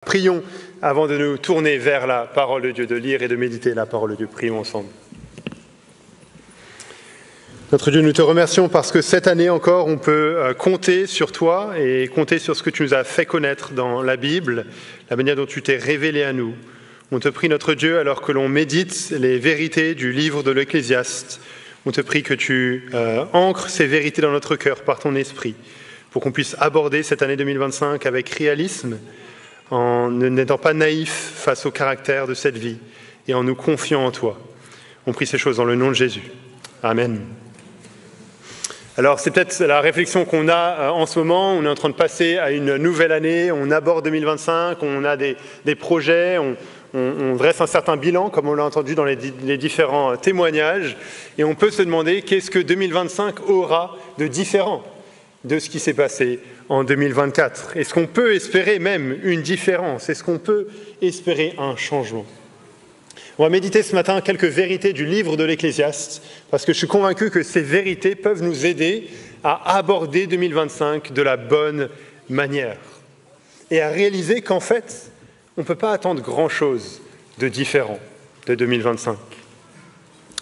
Prions avant de nous tourner vers la parole de Dieu, de lire et de méditer la parole de Dieu. Prions ensemble. Notre Dieu, nous te remercions parce que cette année encore, on peut compter sur toi et compter sur ce que tu nous as fait connaître dans la Bible, la manière dont tu t'es révélé à nous. On te prie, notre Dieu, alors que l'on médite les vérités du livre de l'Ecclésiaste, on te prie que tu ancres ces vérités dans notre cœur par ton esprit, pour qu'on puisse aborder cette année 2025 avec réalisme, en n'étant pas naïf face au caractère de cette vie et en nous confiant en toi. On prie ces choses dans le nom de Jésus. Amen. Alors c'est peut-être la réflexion qu'on a en ce moment, on est en train de passer à une nouvelle année, on aborde 2025, on a des projets, on dresse un certain bilan comme on l'a entendu dans les différents témoignages et on peut se demander qu'est-ce que 2025 aura de différent de ce qui s'est passé en 2024. Est-ce qu'on peut espérer même une différence? Est-ce qu'on peut espérer un changement? On va méditer ce matin quelques vérités du livre de l'Ecclésiaste, parce que je suis convaincu que ces vérités peuvent nous aider à aborder 2025 de la bonne manière et à réaliser qu'en fait, on ne peut pas attendre grand-chose de différent de 2025.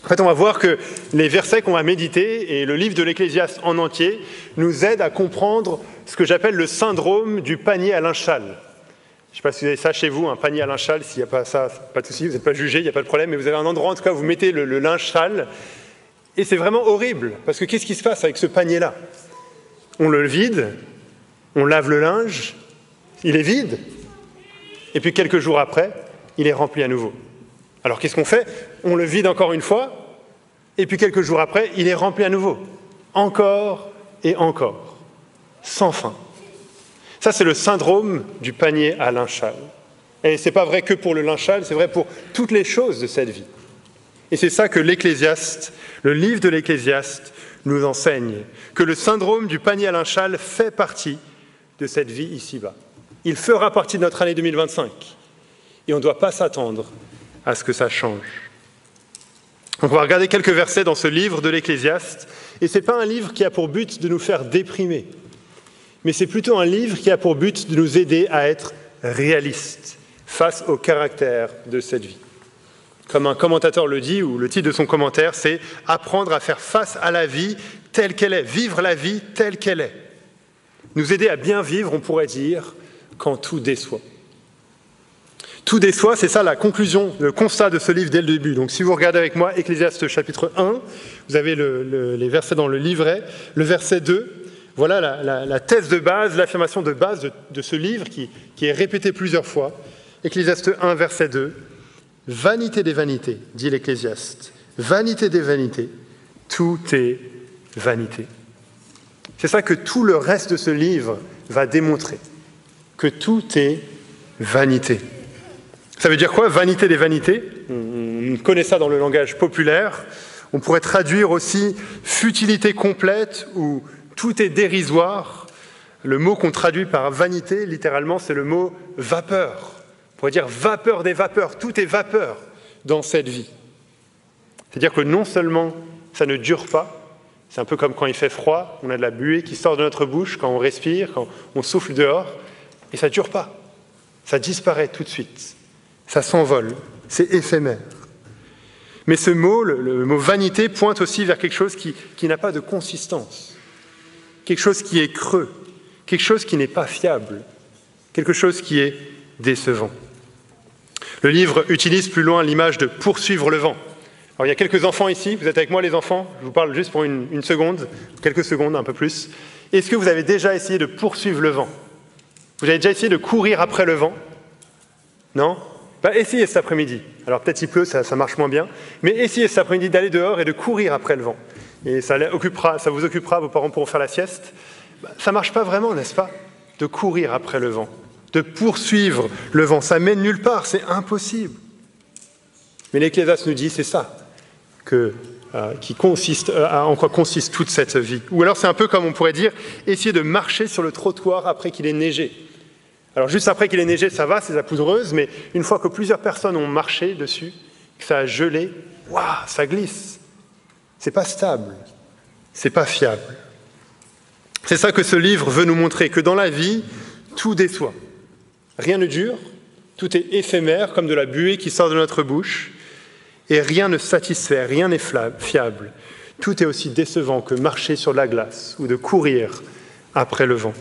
En fait, on va voir que les versets qu'on va méditer et le livre de l'Ecclésiaste en entier nous aident à comprendre ce que j'appelle le syndrome du panier à linge sale. Je ne sais pas si vous avez ça chez vous, un panier à linge sale. S'il n'y a pas ça, pas de souci, vous n'êtes pas jugé, il n'y a pas de problème. Mais vous avez un endroit, en tout cas, où vous mettez le linge sale. Et c'est vraiment horrible, parce que qu'est-ce qui se passe avec ce panier-là? On le vide, on lave le linge, il est vide. Et puis quelques jours après, il est rempli à nouveau. Alors qu'est-ce qu'on fait? On le vide encore une fois, et puis quelques jours après, il est rempli à nouveau. Encore et encore, sans fin. Ça, c'est le syndrome du panier à linge sale. Et ce n'est pas vrai que pour le linge sale, c'est vrai pour toutes les choses de cette vie. Et c'est ça que l'Ecclésiaste, le livre de l'Ecclésiaste, nous enseigne, que le syndrome du panier à linge sale fait partie de cette vie ici-bas. Il fera partie de notre année 2025. Et on ne doit pas s'attendre à ce que ça change. Donc on va regarder quelques versets dans ce livre de l'Ecclésiaste, et ce n'est pas un livre qui a pour but de nous faire déprimer, mais c'est plutôt un livre qui a pour but de nous aider à être réalistes face au caractère de cette vie. Comme un commentateur le dit, ou le titre de son commentaire, c'est « Apprendre à faire face à la vie telle qu'elle est, vivre la vie telle qu'elle est ». Nous aider à bien vivre, on pourrait dire, quand tout déçoit. Tout déçoit, c'est ça la conclusion, le constat de ce livre dès le début. Donc si vous regardez avec moi Ecclésiaste chapitre 1, vous avez les versets dans le livret, le verset 2, voilà la thèse de base, l'affirmation de base de ce livre qui est répétée plusieurs fois. Ecclésiaste 1, verset 2, « Vanité des vanités, dit l'Ecclésiaste, vanité des vanités, tout est vanité. » C'est ça que tout le reste de ce livre va démontrer, que tout est vanité. Ça veut dire quoi, vanité des vanités? On connaît ça dans le langage populaire. On pourrait traduire aussi futilité complète ou tout est dérisoire. Le mot qu'on traduit par vanité, littéralement, c'est le mot vapeur. On pourrait dire vapeur des vapeurs, tout est vapeur dans cette vie. C'est-à-dire que non seulement ça ne dure pas, c'est un peu comme quand il fait froid, on a de la buée qui sort de notre bouche quand on respire, quand on souffle dehors, et ça ne dure pas. Ça disparaît tout de suite. Ça s'envole, c'est éphémère. Mais ce mot, le mot vanité, pointe aussi vers quelque chose qui n'a pas de consistance, quelque chose qui est creux, quelque chose qui n'est pas fiable, quelque chose qui est décevant. Le livre utilise plus loin l'image de poursuivre le vent. Alors il y a quelques enfants ici, vous êtes avec moi les enfants? Je vous parle juste pour une seconde, quelques secondes, un peu plus. Est-ce que vous avez déjà essayé de poursuivre le vent? Vous avez déjà essayé de courir après le vent? Non? Essayez cet après-midi. Alors peut-être il pleut, ça marche moins bien, mais essayez cet après-midi d'aller dehors et de courir après le vent. Et ça vous occupera, vos parents pourront faire la sieste. Ça ne marche pas vraiment, n'est-ce pas? De courir après le vent, de poursuivre le vent. Ça mène nulle part, c'est impossible. Mais l'Ecclésiaste nous dit, c'est ça en quoi consiste toute cette vie. Ou alors c'est un peu comme on pourrait dire, essayer de marcher sur le trottoir après qu'il ait neigé. Alors juste après qu'il ait neigé, ça va, c'est la poudreuse, mais une fois que plusieurs personnes ont marché dessus, que ça a gelé, waouh, ça glisse. C'est pas stable, c'est pas fiable. C'est ça que ce livre veut nous montrer, que dans la vie, tout déçoit. Rien ne dure, tout est éphémère comme de la buée qui sort de notre bouche, et rien ne satisfait, rien n'est fiable. Tout est aussi décevant que marcher sur la glace ou de courir après le vent.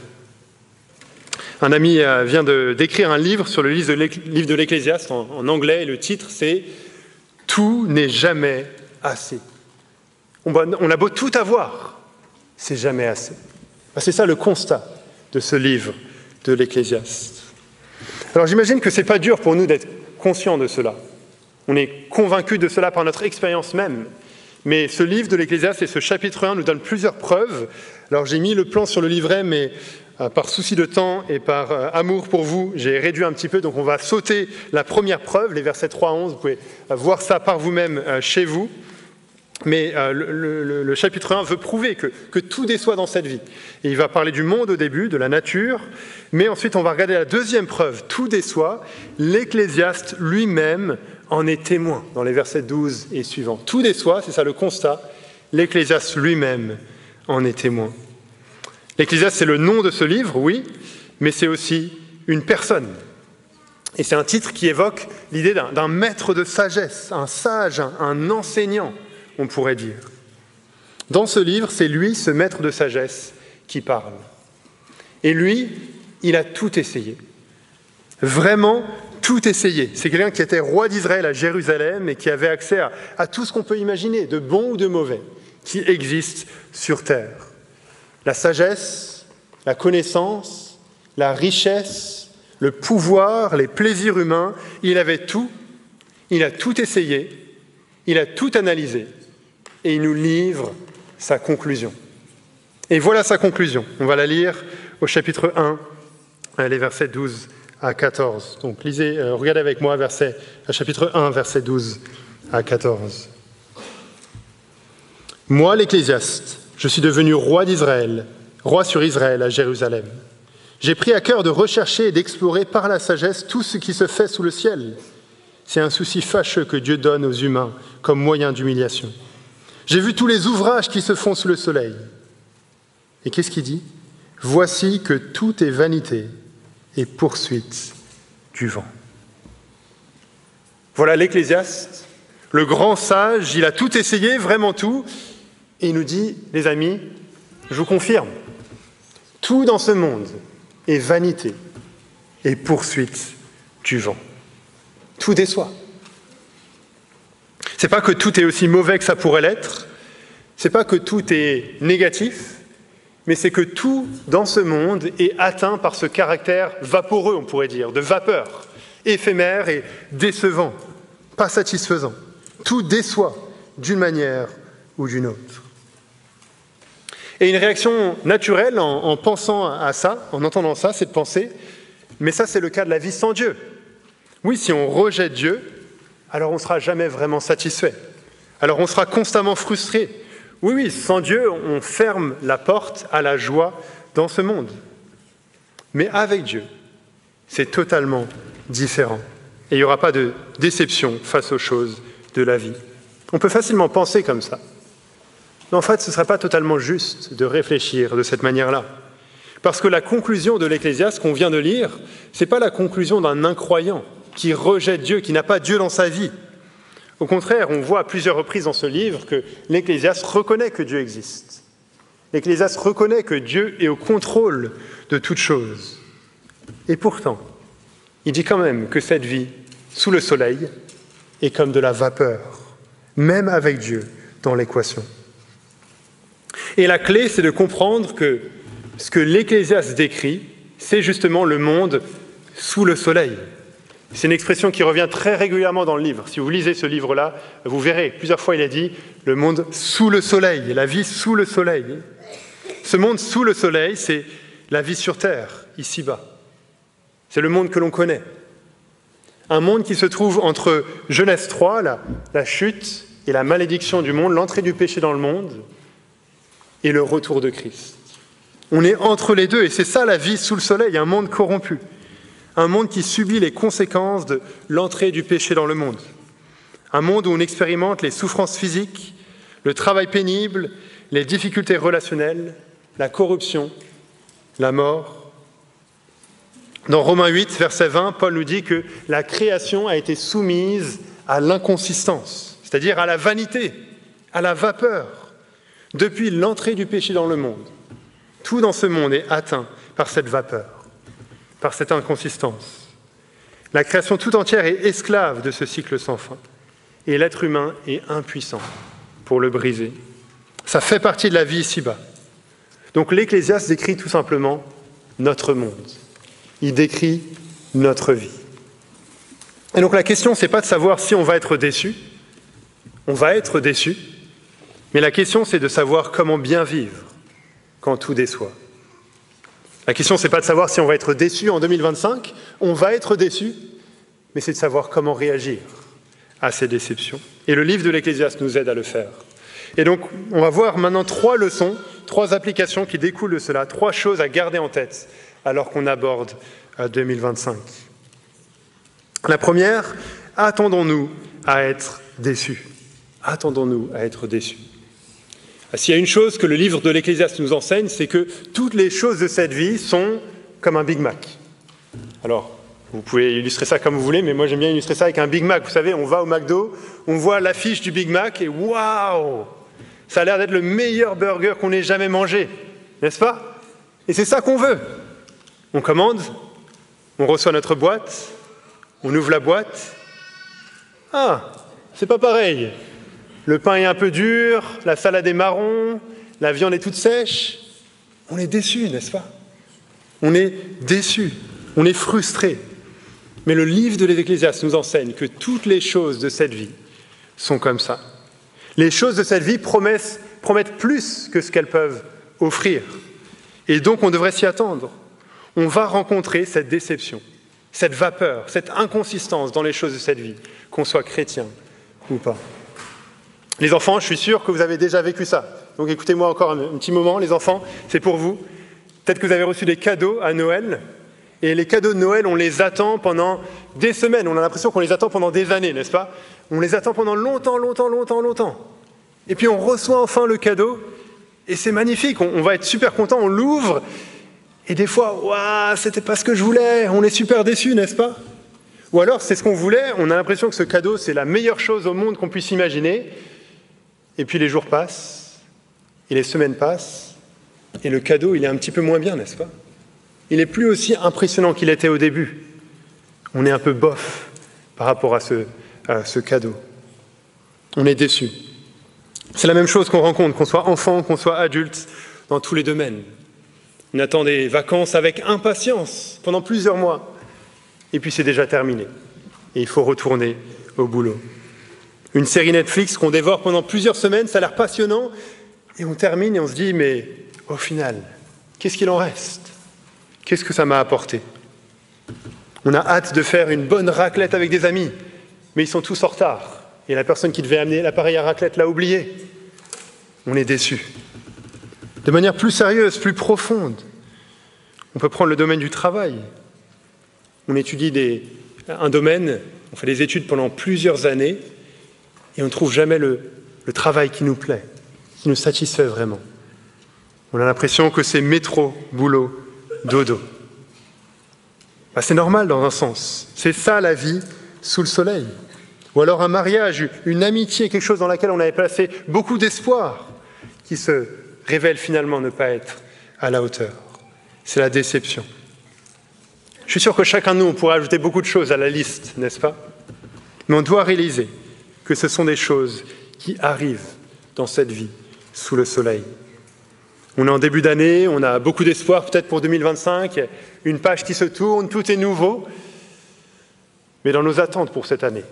Un ami vient d'écrire un livre sur le livre de l'Ecclésiaste en anglais, et le titre c'est « Tout n'est jamais assez ». On a beau tout avoir, c'est jamais assez. C'est ça le constat de ce livre de l'Ecclésiaste. Alors j'imagine que ce n'est pas dur pour nous d'être conscients de cela. On est convaincus de cela par notre expérience même. Mais ce livre de l'Ecclésiaste et ce chapitre 1 nous donnent plusieurs preuves. Alors j'ai mis le plan sur le livret, mais par souci de temps et par amour pour vous, j'ai réduit un petit peu. Donc on va sauter la première preuve, les versets 3 à 11. Vous pouvez voir ça par vous-même chez vous. Mais le chapitre 1 veut prouver que tout déçoit dans cette vie. Et il va parler du monde au début, de la nature, mais ensuite on va regarder la deuxième preuve, tout déçoit. L'Ecclésiaste lui-même en est témoin dans les versets 12 et suivants. Tout déçoit, c'est ça le constat, l'Ecclésiaste lui-même en est témoin. L'Ecclésiaste, c'est le nom de ce livre, oui, mais c'est aussi une personne. Et c'est un titre qui évoque l'idée d'un maître de sagesse, un sage, un enseignant, on pourrait dire. Dans ce livre, c'est lui, ce maître de sagesse, qui parle. Et lui, il a tout essayé. Vraiment tout essayé. C'est quelqu'un qui était roi d'Israël à Jérusalem et qui avait accès à tout ce qu'on peut imaginer, de bon ou de mauvais, qui existe sur terre. La sagesse, la connaissance, la richesse, le pouvoir, les plaisirs humains, il avait tout, il a tout essayé, il a tout analysé et il nous livre sa conclusion. Et voilà sa conclusion. On va la lire au chapitre 1, les versets 12 à 14. Donc regardez avec moi chapitre 1, versets 12 à 14. « Moi, l'Ecclésiaste, je suis devenu roi d'Israël, roi sur Israël à Jérusalem. J'ai pris à cœur de rechercher et d'explorer par la sagesse tout ce qui se fait sous le ciel. C'est un souci fâcheux que Dieu donne aux humains comme moyen d'humiliation. J'ai vu tous les ouvrages qui se font sous le soleil. Et qu'est-ce qu'il dit ? Voici que tout est vanité et poursuite du vent. » Voilà l'Ecclésiaste, le grand sage, il a tout essayé, vraiment tout, et il nous dit, les amis, je vous confirme, tout dans ce monde est vanité et poursuite du vent. Tout déçoit. C'est pas que tout est aussi mauvais que ça pourrait l'être, c'est pas que tout est négatif, mais c'est que tout dans ce monde est atteint par ce caractère vaporeux, on pourrait dire, de vapeur, éphémère et décevant, pas satisfaisant. Tout déçoit d'une manière ou d'une autre. Et une réaction naturelle en pensant à ça, en entendant ça, c'est de penser, mais ça c'est le cas de la vie sans Dieu. Oui, si on rejette Dieu, alors on ne sera jamais vraiment satisfait. Alors on sera constamment frustré. Oui, sans Dieu, on ferme la porte à la joie dans ce monde. Mais avec Dieu, c'est totalement différent. Et il n'y aura pas de déception face aux choses de la vie. On peut facilement penser comme ça. Mais en fait, ce ne serait pas totalement juste de réfléchir de cette manière-là. Parce que la conclusion de l'Ecclésiaste qu'on vient de lire, ce n'est pas la conclusion d'un incroyant qui rejette Dieu, qui n'a pas Dieu dans sa vie. Au contraire, on voit à plusieurs reprises dans ce livre que l'Ecclésiaste reconnaît que Dieu existe. L'Ecclésiaste reconnaît que Dieu est au contrôle de toutes choses. Et pourtant, il dit quand même que cette vie, sous le soleil, est comme de la vapeur, même avec Dieu dans l'équation. Et la clé, c'est de comprendre que ce que l'Ecclésiaste décrit, c'est justement le monde sous le soleil. C'est une expression qui revient très régulièrement dans le livre. Si vous lisez ce livre-là, vous verrez, plusieurs fois il a dit le monde sous le soleil, la vie sous le soleil. Ce monde sous le soleil, c'est la vie sur terre, ici-bas. C'est le monde que l'on connaît. Un monde qui se trouve entre Genèse 3, la chute et la malédiction du monde, l'entrée du péché dans le monde, et le retour de Christ. On est entre les deux, et c'est ça la vie sous le soleil, un monde corrompu. Un monde qui subit les conséquences de l'entrée du péché dans le monde. Un monde où on expérimente les souffrances physiques, le travail pénible, les difficultés relationnelles, la corruption, la mort. Dans Romains 8, verset 20, Paul nous dit que la création a été soumise à l'inconsistance, c'est-à-dire à la vanité, à la vapeur, depuis l'entrée du péché dans le monde. Tout dans ce monde est atteint par cette vapeur, par cette inconsistance. La création tout entière est esclave de ce cycle sans fin, et l'être humain est impuissant pour le briser. Ça fait partie de la vie ici-bas. Donc l'Ecclésiaste décrit tout simplement notre monde. Il décrit notre vie. Et donc la question, ce n'est pas de savoir si on va être déçu. On va être déçu. Mais la question, c'est de savoir comment bien vivre quand tout déçoit. La question, ce n'est pas de savoir si on va être déçu en 2025. On va être déçu. Mais c'est de savoir comment réagir à ces déceptions. Et le livre de l'Ecclésiaste nous aide à le faire. Et donc, on va voir maintenant 3 leçons, 3 applications qui découlent de cela, 3 choses à garder en tête alors qu'on aborde 2025. La première, attendons-nous à être déçus. Attendons-nous à être déçus. S'il y a une chose que le livre de l'Ecclésiaste nous enseigne, c'est que toutes les choses de cette vie sont comme un Big Mac. Alors, vous pouvez illustrer ça comme vous voulez, mais moi j'aime bien illustrer ça avec un Big Mac. Vous savez, on va au McDo, on voit l'affiche du Big Mac et waouh, ça a l'air d'être le meilleur burger qu'on ait jamais mangé, n'est-ce pas? Et c'est ça qu'on veut. On commande, on reçoit notre boîte, on ouvre la boîte. Ah, c'est pas pareil. Le pain est un peu dur, la salade est marron, la viande est toute sèche. On est déçu, n'est-ce pas? On est déçu, on est frustré. Mais le livre de l'Ecclésiaste nous enseigne que toutes les choses de cette vie sont comme ça. Les choses de cette vie promettent plus que ce qu'elles peuvent offrir. Et donc, on devrait s'y attendre. On va rencontrer cette déception, cette vapeur, cette inconsistance dans les choses de cette vie, qu'on soit chrétien ou pas. Les enfants, je suis sûr que vous avez déjà vécu ça. Donc écoutez-moi encore un petit moment, les enfants, c'est pour vous. Peut-être que vous avez reçu des cadeaux à Noël. Et les cadeaux de Noël, on les attend pendant des semaines. On a l'impression qu'on les attend pendant des années, n'est-ce pas? On les attend pendant longtemps. Et puis on reçoit enfin le cadeau. Et c'est magnifique. On va être super content. On l'ouvre. Et des fois, waouh, c'était pas ce que je voulais. On est super déçus, n'est-ce pas? Ou alors, c'est ce qu'on voulait. On a l'impression que ce cadeau, c'est la meilleure chose au monde qu'on puisse imaginer. Et puis les jours passent. Et les semaines passent. Et le cadeau, il est un petit peu moins bien, n'est-ce pas? Il n'est plus aussi impressionnant qu'il était au début. On est un peu bof par rapport à ce cadeau. On est déçu. C'est la même chose qu'on rencontre, qu'on soit enfant, qu'on soit adulte, dans tous les domaines. On attend des vacances avec impatience pendant plusieurs mois. Et puis c'est déjà terminé. Et il faut retourner au boulot. Une série Netflix qu'on dévore pendant plusieurs semaines, ça a l'air passionnant. Et on termine et on se dit, mais au final, qu'est-ce qu'il en reste ? Qu'est-ce que ça m'a apporté? On a hâte de faire une bonne raclette avec des amis, mais ils sont tous en retard. Et la personne qui devait amener l'appareil à raclette l'a oublié. On est déçu. De manière plus sérieuse, plus profonde, on peut prendre le domaine du travail. On étudie un domaine, on fait des études pendant plusieurs années, et on ne trouve jamais le travail qui nous plaît, qui nous satisfait vraiment. On a l'impression que c'est métro, boulot, dodo. C'est normal dans un sens. C'est ça la vie sous le soleil. Ou alors un mariage, une amitié, quelque chose dans laquelle on avait placé beaucoup d'espoir, qui se révèle finalement ne pas être à la hauteur. C'est la déception. Je suis sûr que chacun de nous, on pourrait ajouter beaucoup de choses à la liste, n'est-ce pas? Mais on doit réaliser que ce sont des choses qui arrivent dans cette vie sous le soleil. On est en début d'année, on a beaucoup d'espoir peut-être pour 2025, une page qui se tourne, tout est nouveau. Mais dans nos attentes pour cette année,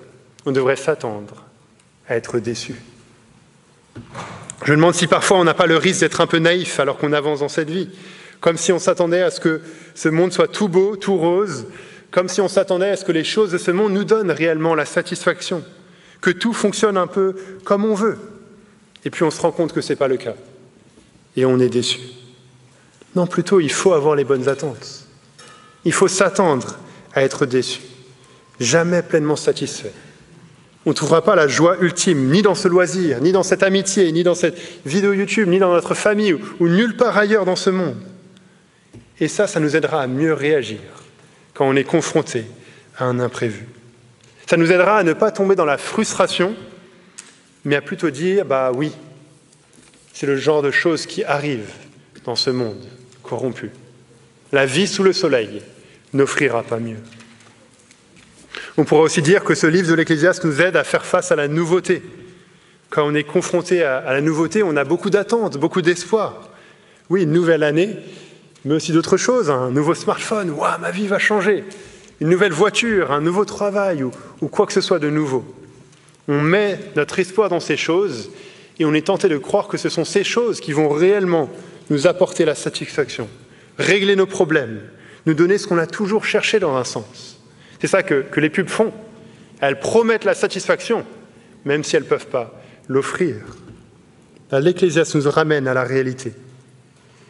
on devrait s'attendre à être déçus. Je me demande si parfois on n'a pas le risque d'être un peu naïf alors qu'on avance dans cette vie, comme si on s'attendait à ce que ce monde soit tout beau, tout rose, comme si on s'attendait à ce que les choses de ce monde nous donnent réellement la satisfaction, que tout fonctionne un peu comme on veut. Et puis on se rend compte que ce n'est pas le cas. Et on est déçu. Non, plutôt, il faut avoir les bonnes attentes. Il faut s'attendre à être déçu. Jamais pleinement satisfait. On ne trouvera pas la joie ultime, ni dans ce loisir, ni dans cette amitié, ni dans cette vidéo YouTube, ni dans notre famille, ou nulle part ailleurs dans ce monde. Et ça nous aidera à mieux réagir quand on est confronté à un imprévu. Ça nous aidera à ne pas tomber dans la frustration, mais à plutôt dire, oui, c'est le genre de choses qui arrivent dans ce monde corrompu. La vie sous le soleil n'offrira pas mieux. On pourra aussi dire que ce livre de l'Ecclésiaste nous aide à faire face à la nouveauté. Quand on est confronté à la nouveauté, on a beaucoup d'attentes, beaucoup d'espoir. Oui, une nouvelle année, mais aussi d'autres choses. Un nouveau smartphone, waouh, ma vie va changer. Une nouvelle voiture, un nouveau travail ou quoi que ce soit de nouveau. On met notre espoir dans ces choses et on est tenté de croire que ce sont ces choses qui vont réellement nous apporter la satisfaction, régler nos problèmes, nous donner ce qu'on a toujours cherché dans un sens. C'est ça que les pubs font. Elles promettent la satisfaction, même si elles ne peuvent pas l'offrir. L'Ecclésiaste nous ramène à la réalité.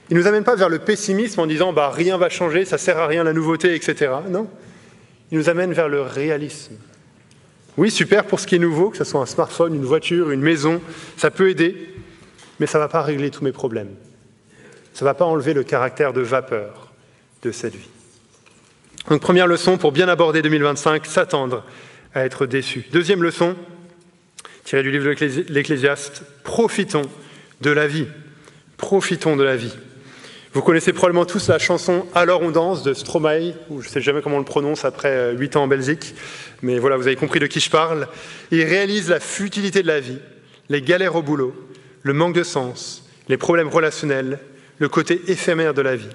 Il ne nous amène pas vers le pessimisme en disant rien ne va changer, ça ne sert à rien la nouveauté, etc. Non, il nous amène vers le réalisme. Oui, super pour ce qui est nouveau, que ce soit un smartphone, une voiture, une maison, ça peut aider, mais ça ne va pas régler tous mes problèmes. Ça ne va pas enlever le caractère de vapeur de cette vie. Donc première leçon pour bien aborder 2025, s'attendre à être déçu. Deuxième leçon, tirée du livre de l'Ecclésiaste, profitons de la vie. Profitons de la vie. Vous connaissez probablement tous la chanson « Alors on danse » de Stromae, ou je ne sais jamais comment on le prononce après 8 ans en Belgique, mais voilà, vous avez compris de qui je parle. Il réalise la futilité de la vie, les galères au boulot, le manque de sens, les problèmes relationnels, le côté éphémère de la vie.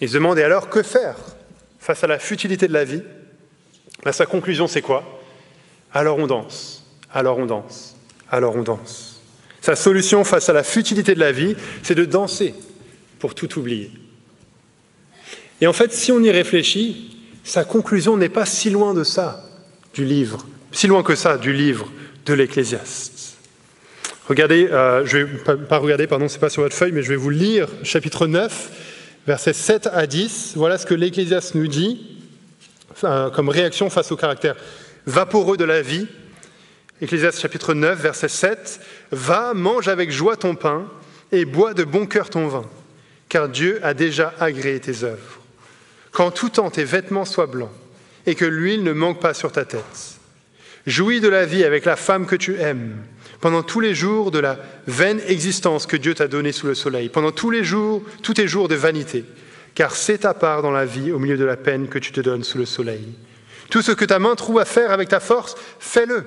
Il se demande, et alors, que faire face à la futilité de la vie? Sa conclusion, c'est quoi? Alors on danse, alors on danse, alors on danse. Sa solution face à la futilité de la vie, c'est de danser pour tout oublier. Et en fait, si on y réfléchit, sa conclusion n'est pas si loin de ça, du livre, si loin que ça, du livre de l'Ecclésiaste. Regardez, je vais pas regarder, pardon, c'est pas sur votre feuille, mais je vais vous lire chapitre 9, versets 7 à 10. Voilà ce que l'Ecclésiaste nous dit comme réaction face au caractère vaporeux de la vie. Ecclésiaste chapitre 9, verset 7. « Va, mange avec joie ton pain et bois de bon cœur ton vin, car Dieu a déjà agréé tes œuvres. Qu'en tout temps tes vêtements soient blancs et que l'huile ne manque pas sur ta tête. Jouis de la vie avec la femme que tu aimes, pendant tous les jours de la vaine existence que Dieu t'a donnée sous le soleil, pendant tous tes jours de vanité, car c'est ta part dans la vie au milieu de la peine que tu te donnes sous le soleil. Tout ce que ta main trouve à faire avec ta force, fais-le,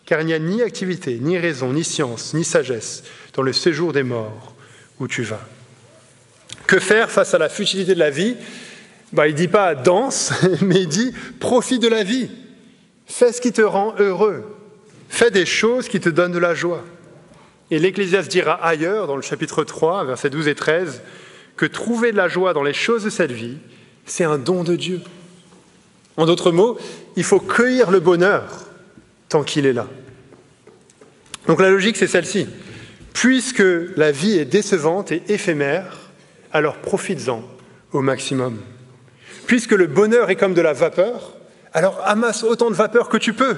car il n'y a ni activité, ni raison, ni science, ni sagesse dans le séjour des morts où tu vas. » Que faire face à la futilité de la vie? Il ne dit pas « danse », mais il dit « profite de la vie, fais ce qui te rend heureux, fais des choses qui te donnent de la joie. » Et l'Ecclésiaste dira ailleurs, dans le chapitre 3, versets 12 et 13, que trouver de la joie dans les choses de cette vie, c'est un don de Dieu. En d'autres mots, il faut cueillir le bonheur tant qu'il est là. Donc la logique, c'est celle-ci. Puisque la vie est décevante et éphémère, alors profites-en au maximum. Puisque le bonheur est comme de la vapeur, alors amasse autant de vapeur que tu peux,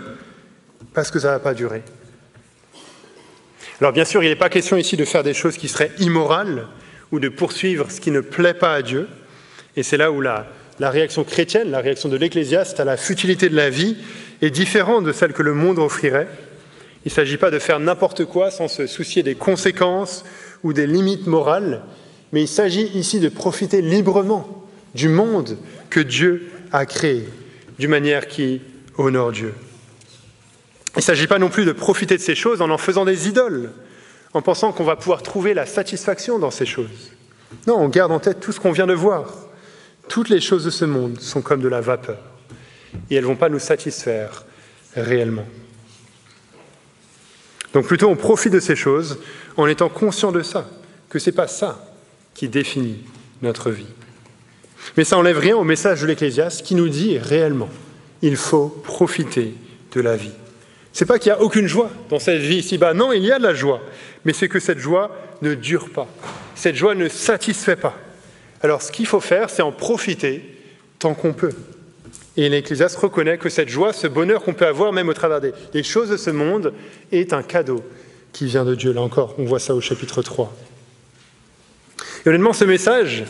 parce que ça ne va pas durer. Alors bien sûr, il n'est pas question ici de faire des choses qui seraient immorales ou de poursuivre ce qui ne plaît pas à Dieu. Et c'est là où la réaction chrétienne, la réaction de l'Ecclésiaste à la futilité de la vie est différente de celle que le monde offrirait. Il ne s'agit pas de faire n'importe quoi sans se soucier des conséquences ou des limites morales, mais il s'agit ici de profiter librement du monde que Dieu a créé, d'une manière qui honore Dieu. Il ne s'agit pas non plus de profiter de ces choses en faisant des idoles, en pensant qu'on va pouvoir trouver la satisfaction dans ces choses. Non, on garde en tête tout ce qu'on vient de voir. Toutes les choses de ce monde sont comme de la vapeur, et elles ne vont pas nous satisfaire réellement. Donc plutôt on profite de ces choses en étant conscient de ça, que ce n'est pas ça qui définit notre vie. Mais ça n'enlève rien au message de l'Ecclésiaste qui nous dit réellement, il faut profiter de la vie. Ce n'est pas qu'il n'y a aucune joie dans cette vie ici-bas, non, il y a de la joie, mais c'est que cette joie ne dure pas, cette joie ne satisfait pas. Alors ce qu'il faut faire, c'est en profiter tant qu'on peut. Et l'Ecclésiaste reconnaît que cette joie, ce bonheur qu'on peut avoir même au travers des choses de ce monde, est un cadeau qui vient de Dieu. Là encore, on voit ça au chapitre 3. Et honnêtement, ce message,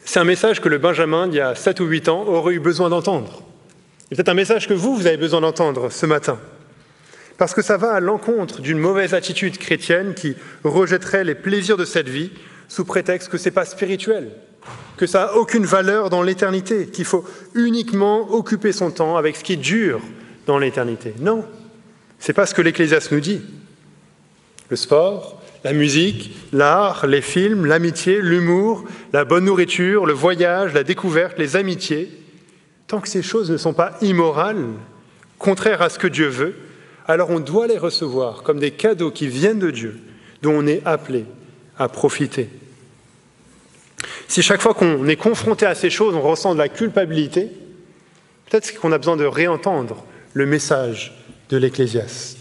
C'est un message que le Benjamin, il y a 7 ou 8 ans, aurait eu besoin d'entendre. C'est peut-être un message que vous avez besoin d'entendre ce matin. Parce que ça va à l'encontre d'une mauvaise attitude chrétienne qui rejetterait les plaisirs de cette vie sous prétexte que ce n'est pas spirituel, que ça n'a aucune valeur dans l'éternité, qu'il faut uniquement occuper son temps avec ce qui dure dans l'éternité. Non, ce n'est pas ce que l'Ecclésiaste nous dit. Le sport, la musique, l'art, les films, l'amitié, l'humour, la bonne nourriture, le voyage, la découverte, les amitiés, tant que ces choses ne sont pas immorales, contraires à ce que Dieu veut, alors on doit les recevoir comme des cadeaux qui viennent de Dieu, dont on est appelé à profiter. Si chaque fois qu'on est confronté à ces choses, on ressent de la culpabilité, peut-être qu'on a besoin de réentendre le message de l'Ecclésiaste.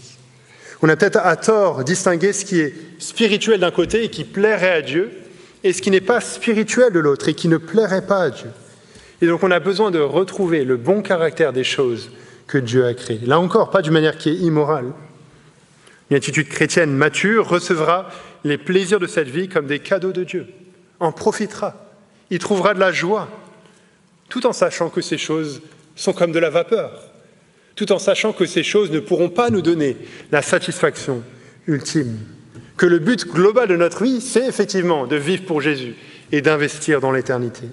On a peut-être à tort distingué ce qui est spirituel d'un côté et qui plairait à Dieu, et ce qui n'est pas spirituel de l'autre et qui ne plairait pas à Dieu. Et donc on a besoin de retrouver le bon caractère des choses que Dieu a créées. Là encore, pas d'une manière qui est immorale. Une attitude chrétienne mature recevra les plaisirs de cette vie comme des cadeaux de Dieu, en profitera, il trouvera de la joie, tout en sachant que ces choses sont comme de la vapeur, tout en sachant que ces choses ne pourront pas nous donner la satisfaction ultime, que le but global de notre vie, c'est effectivement de vivre pour Jésus et d'investir dans l'éternité,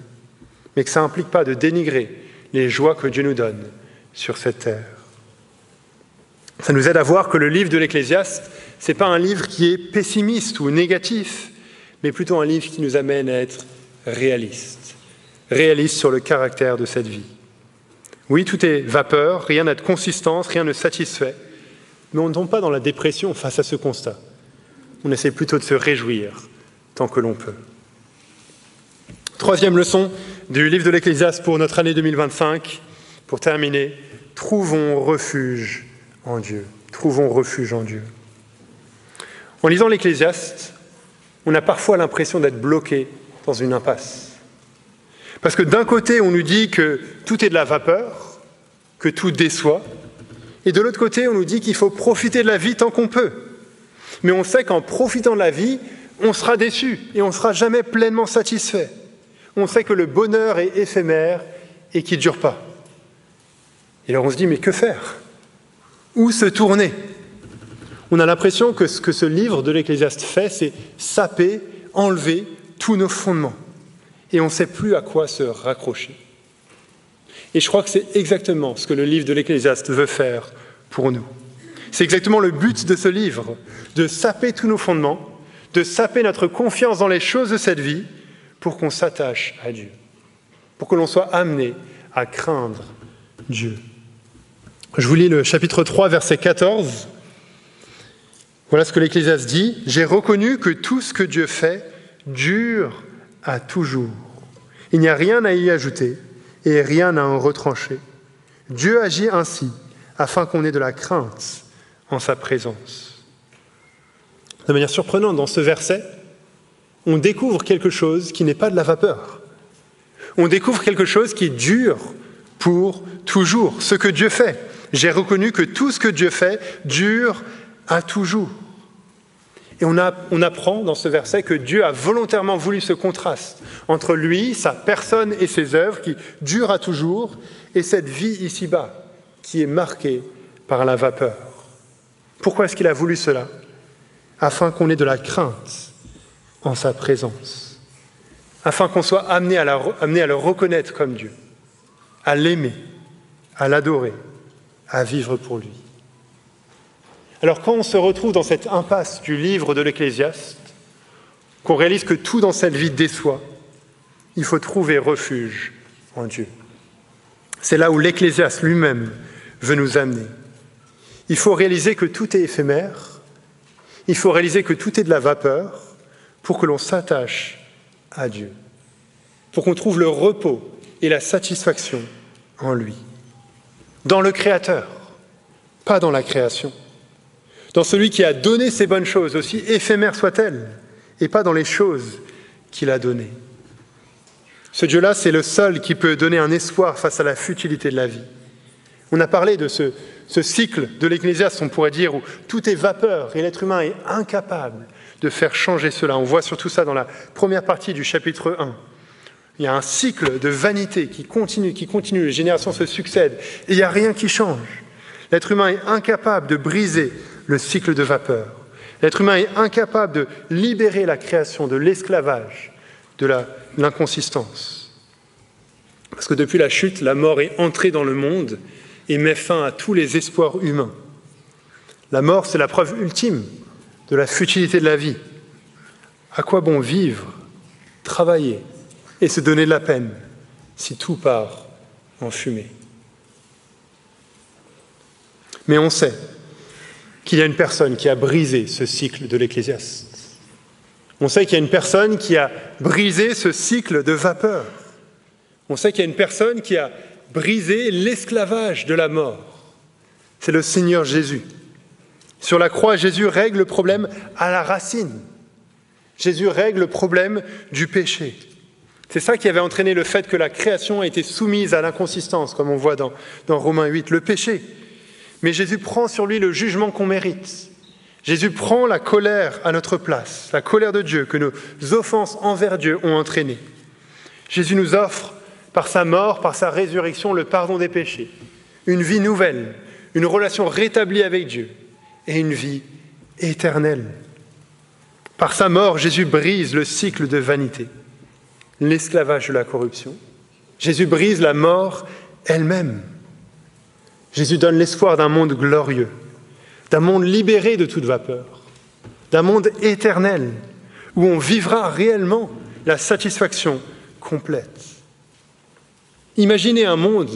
mais que ça n'implique pas de dénigrer les joies que Dieu nous donne sur cette terre. Ça nous aide à voir que le livre de l'Ecclésiaste, ce n'est pas un livre qui est pessimiste ou négatif, mais plutôt un livre qui nous amène à être réaliste sur le caractère de cette vie. Oui, tout est vapeur, rien n'a de consistance, rien ne satisfait, mais on ne tombe pas dans la dépression face à ce constat. On essaie plutôt de se réjouir tant que l'on peut. Troisième leçon du livre de l'Ecclésiaste pour notre année 2025, pour terminer, trouvons refuge en Dieu. Trouvons refuge en Dieu. En lisant l'Ecclésiaste, on a parfois l'impression d'être bloqué dans une impasse. Parce que d'un côté, on nous dit que tout est de la vapeur, que tout déçoit, et de l'autre côté, on nous dit qu'il faut profiter de la vie tant qu'on peut. Mais on sait qu'en profitant de la vie, on sera déçu et on ne sera jamais pleinement satisfait. On sait que le bonheur est éphémère et qu'il ne dure pas. Et alors on se dit, mais que faire ? Où se tourner ? On a l'impression que ce que ce livre de l'Ecclésiaste fait, c'est saper, enlever tous nos fondements. Et on ne sait plus à quoi se raccrocher. Et je crois que c'est exactement ce que le livre de l'Ecclésiaste veut faire pour nous. C'est exactement le but de ce livre, de saper tous nos fondements, de saper notre confiance dans les choses de cette vie pour qu'on s'attache à Dieu, pour que l'on soit amené à craindre Dieu. Je vous lis le chapitre 3, verset 14. Voilà ce que l'Ecclésiaste dit. « J'ai reconnu que tout ce que Dieu fait dure à toujours. Il n'y a rien à y ajouter et rien à en retrancher. Dieu agit ainsi afin qu'on ait de la crainte en sa présence. » De manière surprenante, dans ce verset, on découvre quelque chose qui n'est pas de la vapeur. On découvre quelque chose qui dure pour toujours, ce que Dieu fait. J'ai reconnu que tout ce que Dieu fait dure à toujours. Et on apprend dans ce verset que Dieu a volontairement voulu ce contraste entre lui, sa personne et ses œuvres qui durent à toujours, et cette vie ici-bas qui est marquée par la vapeur. Pourquoi est-ce qu'il a voulu cela ? Afin qu'on ait de la crainte en sa présence, afin qu'on soit amené à le reconnaître comme Dieu, à l'aimer, à l'adorer, à vivre pour lui. Alors quand on se retrouve dans cette impasse du livre de l'Ecclésiaste, qu'on réalise que tout dans cette vie déçoit, il faut trouver refuge en Dieu. C'est là où l'Ecclésiaste lui-même veut nous amener. Il faut réaliser que tout est éphémère, il faut réaliser que tout est de la vapeur pour que l'on s'attache à Dieu, pour qu'on trouve le repos et la satisfaction en lui. Dans le Créateur, pas dans la création. Dans celui qui a donné ces bonnes choses, aussi éphémères soient-elles, et pas dans les choses qu'il a données. Ce Dieu-là, c'est le seul qui peut donner un espoir face à la futilité de la vie. On a parlé de ce cycle de l'Ecclésiaste, on pourrait dire, où tout est vapeur et l'être humain est incapable de faire changer cela. On voit surtout ça dans la première partie du chapitre 1. Il y a un cycle de vanité qui continue, les générations se succèdent, et il n'y a rien qui change. L'être humain est incapable de briser le cycle de vapeur. L'être humain est incapable de libérer la création de l'esclavage, de l'inconsistance. Parce que depuis la chute, la mort est entrée dans le monde et met fin à tous les espoirs humains. La mort, c'est la preuve ultime de la futilité de la vie. À quoi bon vivre, travailler et se donner de la peine si tout part en fumée? Mais on sait qu'il y a une personne qui a brisé ce cycle de l'Ecclésiaste. On sait qu'il y a une personne qui a brisé ce cycle de vapeur. On sait qu'il y a une personne qui a brisé l'esclavage de la mort. C'est le Seigneur Jésus. Sur la croix, Jésus règle le problème à la racine. Jésus règle le problème du péché. C'est ça qui avait entraîné le fait que la création a été soumise à l'inconsistance, comme on voit dans Romains 8, le péché. Mais Jésus prend sur lui le jugement qu'on mérite. Jésus prend la colère à notre place, la colère de Dieu que nos offenses envers Dieu ont entraîné. Jésus nous offre, par sa mort, par sa résurrection, le pardon des péchés, une vie nouvelle, une relation rétablie avec Dieu et une vie éternelle. Par sa mort, Jésus brise le cycle de vanité, l'esclavage de la corruption. Jésus brise la mort elle-même. Jésus donne l'espoir d'un monde glorieux, d'un monde libéré de toute vapeur, d'un monde éternel où on vivra réellement la satisfaction complète. Imaginez un monde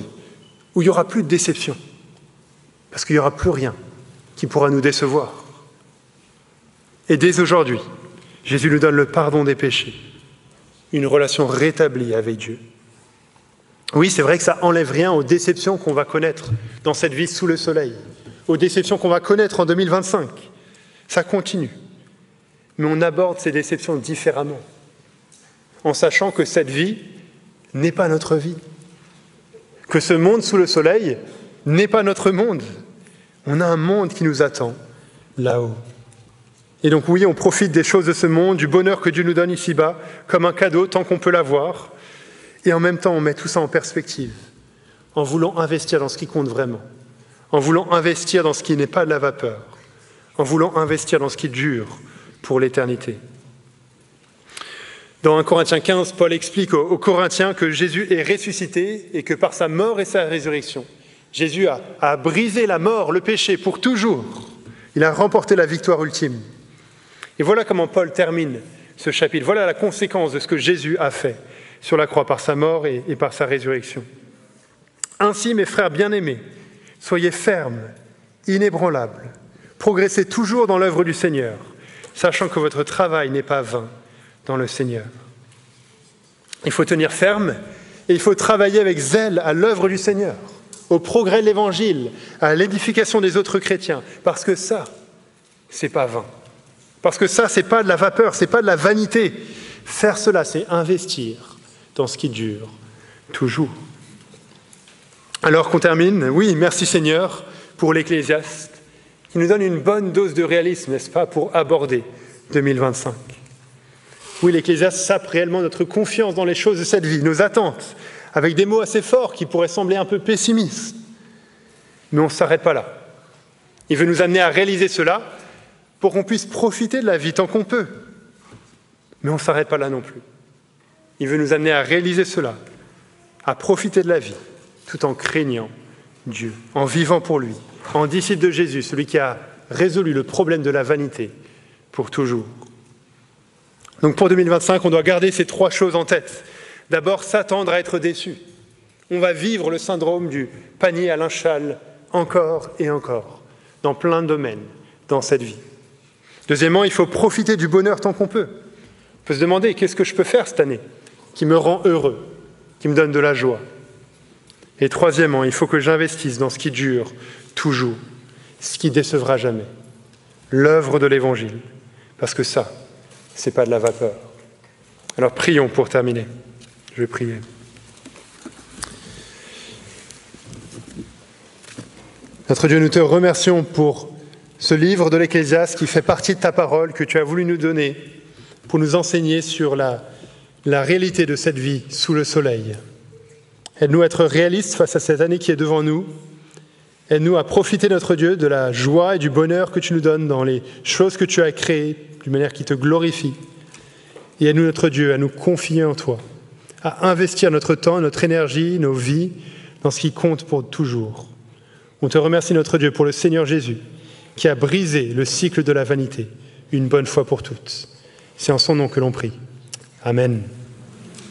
où il n'y aura plus de déception, parce qu'il n'y aura plus rien qui pourra nous décevoir. Et dès aujourd'hui, Jésus nous donne le pardon des péchés, une relation rétablie avec Dieu. Oui, c'est vrai que ça n'enlève rien aux déceptions qu'on va connaître dans cette vie sous le soleil, aux déceptions qu'on va connaître en 2025. Ça continue. Mais on aborde ces déceptions différemment, en sachant que cette vie n'est pas notre vie, que ce monde sous le soleil n'est pas notre monde. On a un monde qui nous attend là-haut. Et donc oui, on profite des choses de ce monde, du bonheur que Dieu nous donne ici-bas, comme un cadeau tant qu'on peut l'avoir. Et en même temps, on met tout ça en perspective, en voulant investir dans ce qui compte vraiment, en voulant investir dans ce qui n'est pas de la vapeur, en voulant investir dans ce qui dure pour l'éternité. Dans 1 Corinthiens 15, Paul explique aux Corinthiens que Jésus est ressuscité et que par sa mort et sa résurrection, Jésus a brisé la mort, le péché pour toujours. Il a remporté la victoire ultime. Et voilà comment Paul termine ce chapitre. Voilà la conséquence de ce que Jésus a fait sur la croix par sa mort et par sa résurrection. Ainsi, mes frères bien-aimés, soyez fermes, inébranlables, progressez toujours dans l'œuvre du Seigneur, sachant que votre travail n'est pas vain dans le Seigneur. Il faut tenir ferme et il faut travailler avec zèle à l'œuvre du Seigneur, au progrès de l'Évangile, à l'édification des autres chrétiens, parce que ça, c'est pas vain. Parce que ça, c'est pas de la vapeur, c'est pas de la vanité. Faire cela, c'est investir dans ce qui dure toujours. Alors qu'on termine, oui, merci Seigneur pour l'Ecclésiaste, qui nous donne une bonne dose de réalisme, n'est-ce pas, pour aborder 2025. Oui, l'Ecclésiaste sape réellement notre confiance dans les choses de cette vie, nos attentes, avec des mots assez forts qui pourraient sembler un peu pessimistes. Mais on ne s'arrête pas là. Il veut nous amener à réaliser cela pour qu'on puisse profiter de la vie tant qu'on peut. Mais on ne s'arrête pas là non plus. Il veut nous amener à réaliser cela, à profiter de la vie, tout en craignant Dieu, en vivant pour lui, en disciple de Jésus, celui qui a résolu le problème de la vanité pour toujours. Donc pour 2025, on doit garder ces trois choses en tête. D'abord, s'attendre à être déçu. On va vivre le syndrome du panier à linge-sale encore et encore, dans plein de domaines, dans cette vie. Deuxièmement, il faut profiter du bonheur tant qu'on peut. On peut se demander, qu'est-ce que je peux faire cette année qui me rend heureux, qui me donne de la joie? Et troisièmement, il faut que j'investisse dans ce qui dure toujours, ce qui décevra jamais, l'œuvre de l'Évangile, parce que ça, c'est pas de la vapeur. Alors prions pour terminer. Je vais prier. Notre Dieu, nous te remercions pour ce livre de l'Ecclésiaste qui fait partie de ta parole que tu as voulu nous donner pour nous enseigner sur la la réalité de cette vie sous le soleil. Aide-nous à être réalistes face à cette année qui est devant nous. Aide-nous à profiter, notre Dieu, de la joie et du bonheur que tu nous donnes dans les choses que tu as créées d'une manière qui te glorifie. Et aide-nous, notre Dieu, à nous confier en toi, à investir notre temps, notre énergie, nos vies dans ce qui compte pour toujours. On te remercie, notre Dieu, pour le Seigneur Jésus, qui a brisé le cycle de la vanité une bonne fois pour toutes. C'est en son nom que l'on prie. Amen.